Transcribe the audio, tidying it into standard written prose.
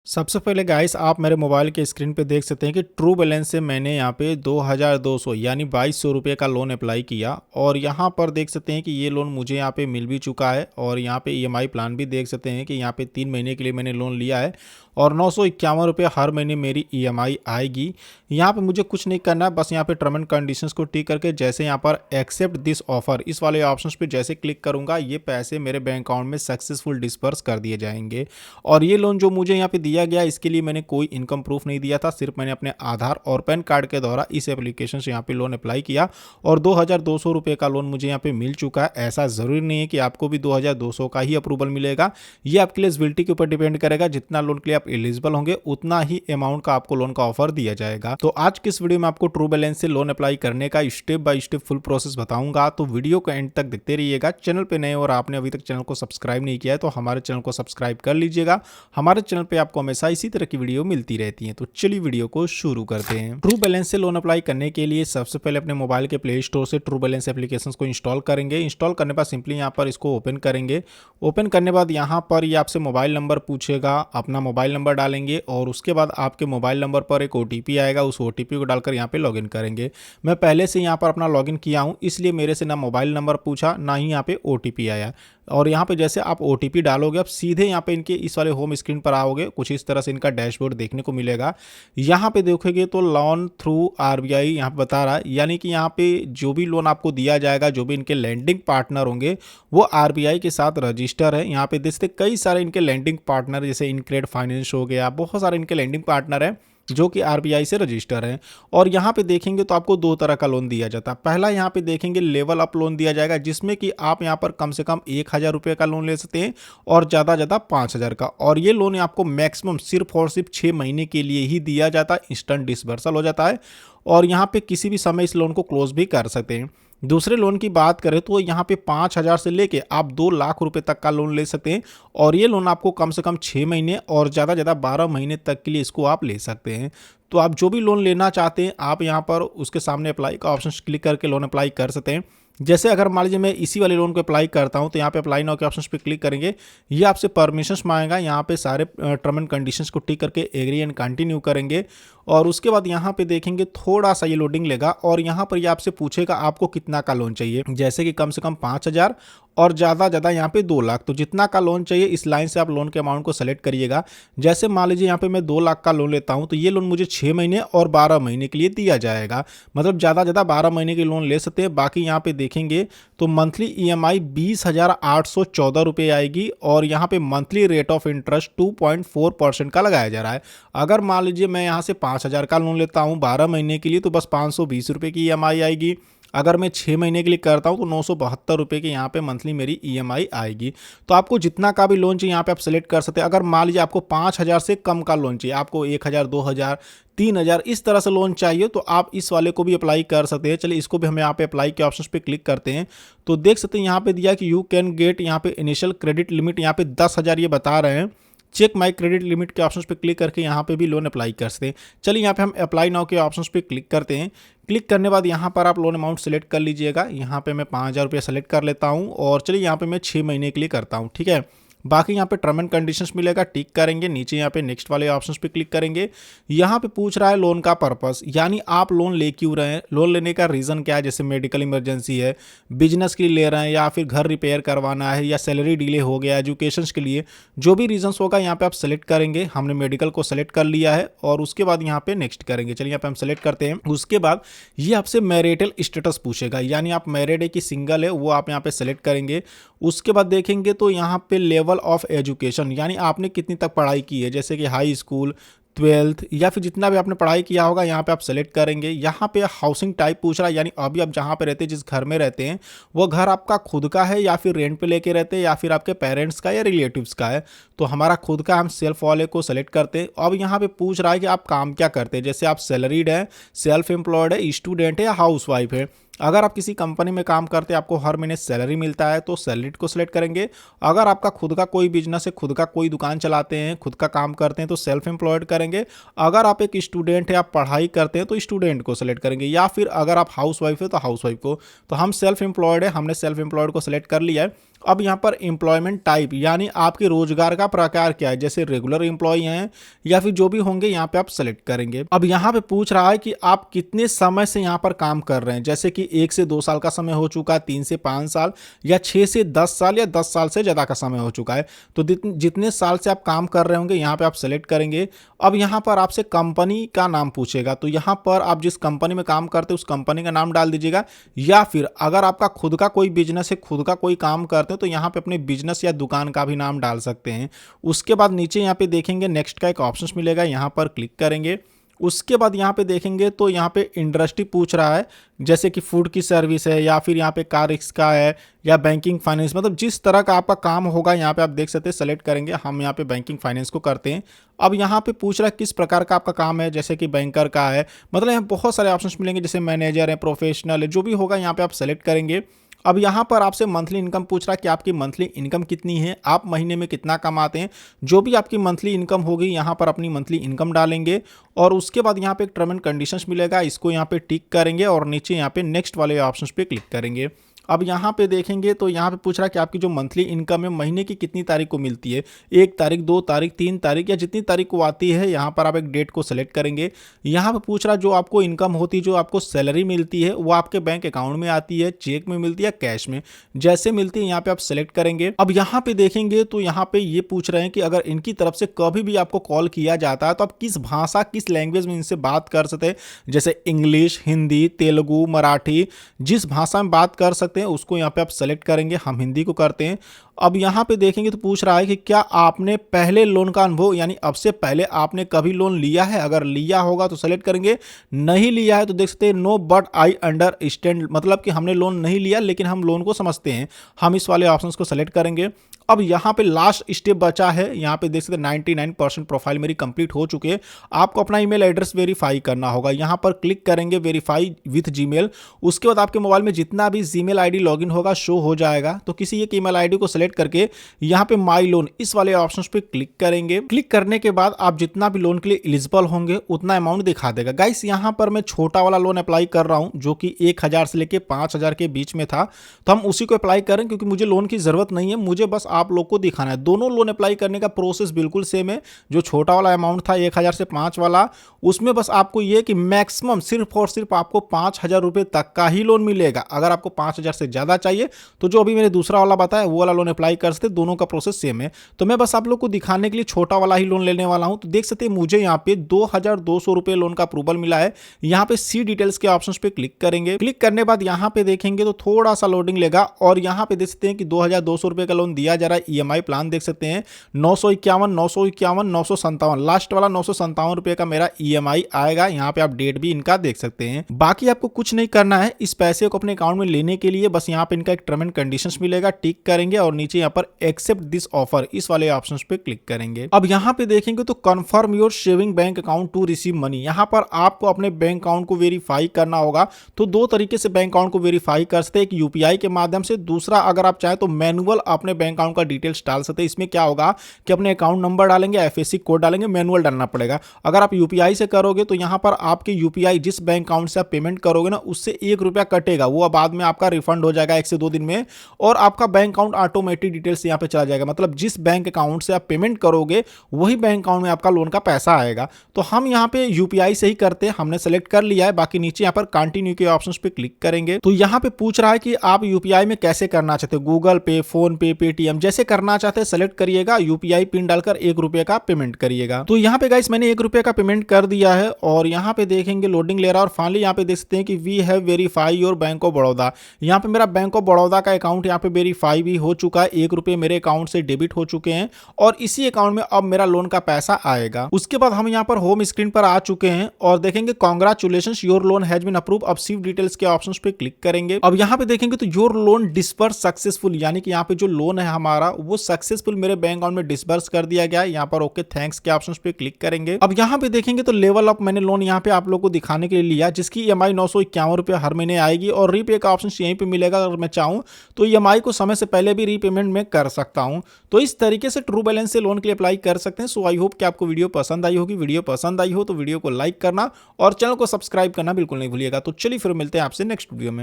सबसे पहले गाइस आप मेरे मोबाइल के स्क्रीन पे देख सकते हैं कि ट्रू बैलेंस से मैंने यहाँ पे 2200 यानी 2200 रुपये का लोन अप्लाई किया और यहाँ पर देख सकते हैं कि ये लोन मुझे यहाँ पे मिल भी चुका है। और यहाँ पे ईएमआई प्लान भी देख सकते हैं कि यहाँ पे 3 महीने के लिए मैंने लोन लिया है और 951 रुपये हर महीने मेरी ईएमआई आएगी। यहाँ पे मुझे कुछ नहीं करना है, बस यहाँ पे टर्म एंड कंडीशंस को टिक करके जैसे यहाँ पर एक्सेप्ट दिस ऑफर इस वाले ऑप्शन पे जैसे क्लिक करूँगा ये पैसे मेरे बैंक अकाउंट में सक्सेसफुल डिस्पर्स कर दिए जाएंगे। और ये लोन जो मुझे यहाँ पे दिया गया इसके लिए मैंने कोई इनकम प्रूफ नहीं दिया था, सिर्फ मैंने अपने आधार और पैन कार्ड के द्वारा इस एप्लीकेशन से यहाँ पे लोन अप्लाई किया और 2200 रुपये का लोन मुझे यहाँ पे मिल चुका है। ऐसा ज़रूरी नहीं है कि आपको भी 2200 का ही अप्रूवल मिलेगा, ये आपके एलिजिबिलिटी के ऊपर डिपेंड करेगा। जितना लोन के लिए आप एलिजिबल होंगे उतना ही अमाउंट का आपको लोन का ऑफर दिया जाएगा। तो आज की इस वीडियो में आपको ट्रू बैलेंस से लोन अप्लाई करने का step by step full process बताऊंगा, तो वीडियो को एंड तक देखते रहिएगा। चैनल पे नए और आपने अभी तक चैनल को सब्सक्राइब नहीं किया है तो हमारे चैनल को सब्सक्राइब कर लीजिएगा। हमारे चैनल पे आपको हमेशा इसी तरह की वीडियो मिलती रहती है। तो चलिए वीडियो को शुरू करते हैं। ट्रू बैलेंस से लोन अप्लाई करने के लिए सबसे पहले अपने मोबाइल के प्ले स्टोर से ट्रू बैलेंस एप्लीकेशन को इंस्टॉल करेंगे। इंस्टॉल करने पर सिंपली यहाँ पर इसको ओपन करेंगे। ओपन करने बाद यहाँ पर ये आपसे मोबाइल नंबर पूछेगा, अपना मोबाइल नंबर डालेंगे और उसके बाद आपके मोबाइल नंबर पर एक ओटीपी आएगा, उस ओटीपी को डालकर यहाँ पे लॉगिन करेंगे। मैं पहले से यहाँ पर अपना लॉगिन किया हूँ इसलिए मेरे से ना मोबाइल नंबर पूछा ना ही यहाँ पे ओटीपी आया। और यहाँ पे जैसे आप ओटीपी डालोगे आप सीधे यहाँ पे इनके इस वाले होम स्क्रीन पर आओगे, कुछ इस तरह से इनका डैशबोर्ड देखने को मिलेगा। यहाँ पे देखोगे तो लोन थ्रू आरबीआई यहाँ पे बता रहा है, यानी कि यहाँ पे जो भी लोन आपको दिया जाएगा, जो भी इनके लैंडिंग पार्टनर होंगे वो आरबीआई के साथ रजिस्टर है। यहाँ पे देखते कई सारे इनके लैंडिंग पार्टनर जैसे इनक्रेड फाइनेंस हो गया, बहुत सारे इनके लैंडिंग पार्टनर हैं जो कि आरबीआई से रजिस्टर है। और यहाँ पे देखेंगे तो आपको दो तरह का लोन दिया जाता है। पहला यहाँ पे देखेंगे लेवल अप लोन दिया जाएगा जिसमें कि आप यहाँ पर कम से कम 1000 रुपये का लोन ले सकते हैं और ज़्यादा ज़्यादा 5000 का। और ये लोन आपको मैक्सिमम सिर्फ और सिर्फ 6 महीने के लिए ही दिया जाता है, इंस्टेंट डिसबर्सल हो जाता है और यहाँ पे किसी भी समय इस लोन को क्लोज भी कर सकते हैं। दूसरे लोन की बात करें तो यहाँ पे 5000 से लेके आप 2 लाख रुपए तक का लोन ले सकते हैं और ये लोन आपको कम से कम 6 महीने और ज़्यादा ज़्यादा 12 महीने तक के लिए इसको आप ले सकते हैं। तो आप जो भी लोन लेना चाहते हैं आप यहाँ पर उसके सामने अप्लाई का ऑप्शन क्लिक करके लोन अप्लाई कर सकते हैं। जैसे अगर मान लीजिए मैं इसी वाले लोन को अप्लाई करता हूं तो यहाँ पे अप्लाई नाउ के ऑप्शन पे क्लिक करेंगे, ये आपसे परमिशंस मांगेगा। यहाँ पे सारे टर्म एंड कंडीशंस को टिक करके एग्री एंड कंटिन्यू करेंगे और उसके बाद यहाँ पे देखेंगे थोड़ा सा ये लोडिंग लेगा और यहाँ पर ये आपसे पूछेगा आपको कितना का लोन चाहिए, जैसे कि कम से कम 5000 और ज़्यादा ज़्यादा यहाँ पे 2 लाख। तो जितना का लोन चाहिए इस लाइन से आप लोन के अमाउंट को सेलेक्ट करिएगा। जैसे मान लीजिए यहाँ पे मैं 2 लाख का लोन लेता हूँ तो ये लोन मुझे 6 महीने और 12 महीने के लिए दिया जाएगा, मतलब ज़्यादा ज़्यादा 12 महीने के लोन ले सकते हैं। बाकी यहाँ पे देखेंगे तो मंथली ईएमआई 20,814 रुपये आएगी और यहाँ पे मंथली रेट ऑफ इंटरेस्ट 2.4% का लगाया जा रहा है। अगर मान लीजिए मैं यहाँ से 5000 का लोन लेता हूँ 12 महीने के लिए तो बस 520 रुपये की ईएमआई आएगी। अगर मैं 6 महीने के लिए करता हूं तो 972 रुपये की यहाँ पे मंथली मेरी ईएमआई आएगी। तो आपको जितना का भी लोन चाहिए यहाँ पे आप सेलेक्ट कर सकते हैं। अगर मान लीजिए आपको 5000 से कम का लोन चाहिए, आपको 1000, 2000, 3000 इस तरह से लोन चाहिए तो आप इस वाले को भी अप्लाई कर सकते हैं। चलिए इसको भी हम यहाँ पे अप्लाई के ऑप्शन पे क्लिक करते हैं तो देख सकते हैं यहाँ पे दिया कि यू कैन गेट यहाँ पे इनिशियल क्रेडिट लिमिट यहाँ पे 10,000 ये बता रहे हैं। चेक माई क्रेडिट लिमिट के ऑप्शन पे क्लिक करके यहाँ पे भी लोन अप्लाई कर सकते हैं। चलिए यहाँ पे हम अप्लाई नाउ के ऑप्शन पे क्लिक करते हैं। क्लिक करने बाद यहाँ पर आप लोन अमाउंट सेलेक्ट कर लीजिएगा। यहाँ पे मैं 5000 रुपये सेलेक्ट कर लेता हूँ और चलिए यहाँ पे मैं 6 महीने के लिए करता हूँ, ठीक है। बाकी यहाँ पे टर्म एंड कंडीशंस मिलेगा, टिक करेंगे। नीचे यहाँ पे नेक्स्ट वाले ऑप्शंस पे क्लिक करेंगे। यहाँ पे पूछ रहा है लोन का पर्पस, यानी आप लोन ले क्यों रहे हैं, लोन लेने का रीज़न क्या है। जैसे मेडिकल इमरजेंसी है, बिजनेस के लिए ले रहे हैं या फिर घर रिपेयर करवाना है या सैलरी डिले हो गया, एजुकेशन के लिए, जो भी रीजंस होगा यहाँ पे आप सेलेक्ट करेंगे। हमने मेडिकल को सेलेक्ट कर लिया है और उसके बाद यहाँ पे नेक्स्ट करेंगे। चलिए यहाँ पे हम सेलेक्ट करते हैं। उसके बाद ये आपसे मैरिटल स्टेटस पूछेगा, यानी आप मैरिड है कि सिंगल है वो आप यहाँ पे सेलेक्ट करेंगे। उसके बाद देखेंगे तो यहाँ पे लेवल ऑफ एजुकेशन, यानी आपने कितनी तक पढ़ाई की है, जैसे कि हाई स्कूल, 12th या फिर जितना भी आपने पढ़ाई किया होगा यहाँ पे आप सेलेक्ट करेंगे। यहाँ पे हाउसिंग टाइप पूछ रहा है, यानी अभी आप जहाँ पे रहते हैं, जिस घर में रहते हैं वो घर आपका खुद का है या फिर रेंट पे लेके रहते हैं या फिर आपके पेरेंट्स का या रिलेटिव्स का है। तो हमारा खुद का, हम सेल्फ वाले को सेलेक्ट करते हैं। अब यहाँ पे पूछ रहा है कि आप काम क्या करते हैं, जैसे आप सैलरीड है, सेल्फ एम्प्लॉयड है, स्टूडेंट है या हाउस वाइफ है। अगर आप किसी कंपनी में काम करते हैं, आपको हर महीने सैलरी मिलता है तो सैलरीड को सिलेक्ट करेंगे। अगर आपका खुद का कोई बिजनेस है, खुद का कोई दुकान चलाते हैं, खुद का काम करते हैं तो सेल्फ एम्प्लॉयड करेंगे। अगर आप एक स्टूडेंट है, आप पढ़ाई करते हैं तो स्टूडेंट को सिलेक्ट करेंगे, या फिर अगर आप हाउस वाइफ है तो हाउस वाइफ को। तो हम सेल्फ एम्प्लॉयड है, हमने सेल्फ एम्प्लॉयड को सिलेक्ट कर लिया है। अब यहाँ पर एम्प्लॉयमेंट टाइप यानी आपके रोजगार का प्रकार क्या है, जैसे रेगुलर एम्प्लॉय हैं या फिर जो भी होंगे यहाँ पे आप सेलेक्ट करेंगे। अब यहाँ पे पूछ रहा है कि आप कितने समय से यहाँ पर काम कर रहे हैं, जैसे कि 1 से 2 साल का समय हो चुका है, 3 से 5 साल या 6 से 10 साल या 10 साल से ज़्यादा का समय हो चुका है। तो जितने साल से आप काम कर रहे होंगे यहाँ पे आप सेलेक्ट करेंगे। अब यहाँ पर आपसे कंपनी का नाम पूछेगा, तो यहाँ पर आप जिस कंपनी में काम करते हैं उस कंपनी का नाम डाल दीजिएगा, या फिर अगर आपका खुद का कोई बिजनेस है, खुद का कोई काम करते हैं, तो यहाँ पे अपने बिजनेस या दुकान का भी नाम डाल सकते हैं। उसके बाद नीचे यहाँ पे देखेंगे नेक्स्ट का एक ऑप्शन मिलेगा, यहाँ पर क्लिक करेंगे। उसके बाद यहाँ पे देखेंगे तो यहाँ पे इंडस्ट्री पूछ रहा है, जैसे कि फूड की सर्विस है या फिर यहाँ पे कार रिक्शा है या बैंकिंग फाइनेंस, मतलब जिस तरह का आपका काम होगा यहाँ पे आप देख सकते हैं सेलेक्ट करेंगे। हम यहाँ पे बैंकिंग फाइनेंस को करते हैं। अब यहाँ पे पूछ रहा है किस प्रकार का आपका काम है, जैसे कि बैंकर का है, मतलब यहाँ बहुत सारे ऑप्शंस मिलेंगे, जैसे मैनेजर है, प्रोफेशनल है, जो भी होगा यहाँ पे आप सेलेक्ट करेंगे। अब यहाँ पर आपसे मंथली इनकम पूछ रहा है कि आपकी मंथली इनकम कितनी है, आप महीने में कितना कमाते हैं। जो भी आपकी मंथली इनकम होगी यहाँ पर अपनी मंथली इनकम डालेंगे और उसके बाद यहाँ पे एक टर्म एंड कंडीशंस मिलेगा, इसको यहाँ पे टिक करेंगे और नीचे यहाँ पे नेक्स्ट वाले ऑप्शंस पे क्लिक करेंगे। अब यहाँ पे देखेंगे तो यहाँ पे पूछ रहा है कि आपकी जो मंथली इनकम है महीने की कितनी तारीख को मिलती है, 1 तारीख, 2 तारीख, 3 तारीख या जितनी तारीख को आती है। यहाँ पर आप एक डेट को सेलेक्ट करेंगे। यहाँ पे पूछ रहा है जो आपको इनकम होती है, जो आपको सैलरी मिलती है, वो आपके बैंक अकाउंट में आती है, चेक में मिलती है, कैश में, जैसे मिलती है यहाँ पे आप सेलेक्ट करेंगे। अब यहाँ पे देखेंगे तो यहाँ पे ये पूछ रहे हैं कि अगर इनकी तरफ से कभी भी आपको कॉल किया जाता है तो आप किस भाषा, किस लैंग्वेज में इनसे बात कर सकते हैं, जैसे इंग्लिश, हिंदी, तेलुगु, मराठी, जिस भाषा में बात कर सकते हैं उसको यहाँ पे आप सेलेक्ट करेंगे। हम हिंदी को करते हैं। अब यहाँ पे देखेंगे तो पूछ रहा है कि क्या आपने पहले लोन का अनुभव, यानी अब से पहले आपने कभी लोन लिया है, अगर लिया होगा तो सेलेक्ट करेंगे, नहीं लिया है तो देख सकते हैं नो बट आई अंडरस्टैंड, मतलब कि हमने लोन नहीं लिया लेकिन हम लोन को समझते हैं, हम इस वाले ऑप्शंस को सेलेक्ट करेंगे। अब यहाँ पे लास्ट स्टेप बचा है, यहाँ पे देख सकते हैं 99% प्रोफाइल मेरी कंप्लीट हो चुकी है। आपको अपना ईमेल एड्रेस वेरीफाई करना होगा, यहाँ पर क्लिक करेंगे वेरीफाई विथ जीमेल। उसके बाद आपके मोबाइल में जितना भी जीमेल आईडी लॉगिन होगा शो हो जाएगा, तो किसी एक ईमेल आईडी को सेलेक्ट करके यहाँ पे माई लोन इस वाले ऑप्शन पे क्लिक करेंगे। क्लिक करने के बाद आप जितना भी लोन के लिए एलिजिबल होंगे उतना अमाउंट दिखा देगा। गाइस यहाँ पर मैं छोटा वाला लोन अप्लाई कर रहा हूँ जो कि 1000 से लेके 5000 के बीच में था, तो हम उसी को अप्लाई करें क्योंकि मुझे लोन की जरूरत नहीं है, मुझे बस आप लोग को दिखाना है। दोनों लोन अप्लाई करने का प्रोसेस बिल्कुल सेम है। जो छोटा वाला अमाउंट था 1000 से 5 वाला, उसमें बस आपको ये कि मैक्सिमम सिर्फ और सिर्फ आपको 5000 रुपए तक का ही लोन मिलेगा। अगर आपको 5000 से ज्यादा चाहिए तो जो अभी मैंने दूसरा वाला बताया वो वाला लोन अप्लाई कर सकते, दोनों का प्रोसेस सेम है। तो मैं बस आप लोग को दिखाने के लिए छोटा वाला ही लोन लेने वाला हूं। तो देख सकते हैं मुझे यहाँ पे 2200 रुपए लोन का अप्रूवल मिला है। यहाँ पे सी डिटेल्स के ऑप्शन पे क्लिक करेंगे। क्लिक करने के बाद यहाँ पे देखेंगे तो थोड़ा सा लोडिंग लेगा और यहाँ पे देख सकते हैं कि 2200 रुपए का लोन दिया जा रहा है। ईएमआई प्लान देख सकते हैं 951, 951, 957, लास्ट वाला 957 रुपए का मेरा ईएमआई आएगा। यहाँ पे आप डेट भी इनका देख सकते हैं। बाकी आपको कुछ नहीं करना है इस पैसे को अपने अकाउंट में लेने के लिए, बस यहाँ पे इनका एक टर्म एंड कंडीशंस मिलेगा, टिक करेंगे और नीचे यहाँ पर एक्सेप्ट दिस ऑफर इस वाले ऑप्शंस पे क्लिक करेंगे। अब यहाँ पे देखेंगे तो confirm your saving bank account to receive money, यहाँ पर आपको अपने बैंक अकाउंट को वेरीफाई करना होगा। तो दो तरीके से बैंक अकाउंट को वेरीफाई कर सकते हैं, एक यूपीआई के माध्यम से, दूसरा अगर आप चाहें तो मैनुअल अपने बैंक अकाउंट का डिटेल्स डाल सकते हैं। इसमें क्या होगा कि अपने अकाउंट नंबर डालेंगे, एफएससी कोड डालेंगे, मैनुअल डालना पड़ेगा। अगर आप यूपीआई से करोगे तो यहाँ पर आपके यूपीआई जिस बैंक अकाउंट से आप पेमेंट करोगे ना उससे 1 रुपया कटेगा, वो बाद में आपका रिफंड हो जाएगा 1 से 2 दिन में, और आपका बैंक अकाउंट ऑटोमेटिक डिटेल्स यहाँ पे चला जाएगा। मतलब जिस बैंक अकाउंट से आप पेमेंट करोगे वही बैंक अकाउंट में आपका लोन का पैसा आएगा। तो हम यहाँ पे यूपीआई से ही करते हैं, हमने सेलेक्ट कर लिया है। बाकी नीचे यहाँ पर कंटिन्यू के ऑप्शंस पे क्लिक करेंगे तो यहाँ पे पूछ रहा है कि आप यूपीआई में कैसे करना चाहते हो, गूगल पे, फोन पे, पेटीएम, जैसे करना चाहते हैं सेलेक्ट करिएगा। यूपीआई पिन डालकर 1 रुपए का पेमेंट करिएगा। तो यहाँ पे गाइस मैंने 1 रुपए का पेमेंट कर दिया है और यहाँ पे देखेंगे लोडिंग ले रहा है और फाइनली यहाँ पे देख सकते हैं कि we have verify your bank of Baroda. यहाँ पे मेरा बैंक ऑफ बड़ौदा का अकाउंट यहाँ पे वेरीफाई भी हो चुका है, 1 रुपए मेरे अकाउंट से डेबिट हो चुके हैं और इसी अकाउंट में अब मेरा लोन का पैसा आएगा। उसके बाद हम यहाँ पर होम स्क्रीन पर आ चुके हैं और देखेंगे congratulations your loan has been approve. अब सिर्फ डिटेल्स के ऑप्शंस पे क्लिक करेंगे। अब यहाँ पे देखेंगे तो योर लोन डिस्पर्स सक्सेसफुल, यानी कि यहाँ पे जो लोन है हमारा वो सक्सेसफुल मेरे बैंक अकाउंट में डिस्पर्स कर दिया गया है। यहाँ पर ओके थैंक्स के ऑप्शंस पे क्लिक करेंगे। अब यहाँ पे देखेंगे तो लेवल अप मैंने लोन यहाँ पे आप लोग को दिखाने के लिए लिया, जिसकी ईएमआई 951 रुपए हर महीने आएगी और रीपे का ऑप्शन यहीं पे मिलेगा। अगर मैं चाहूँ तो ईएमआई को समय से पहले भी रीपेमेंट में कर सकता हूँ। तो इस तरीके से ट्रू बैलेंस से लोन के लिए अप्लाई कर सकते हैं। सो आई होप कि आपको वीडियो पसंद आई होगी। वीडियो पसंद आई हो तो वीडियो को लाइक करना और चैनल को सब्सक्राइब करना बिल्कुल नहीं भूलिएगा। तो चलिए फिर मिलते हैं आपसे नेक्स्ट वीडियो में।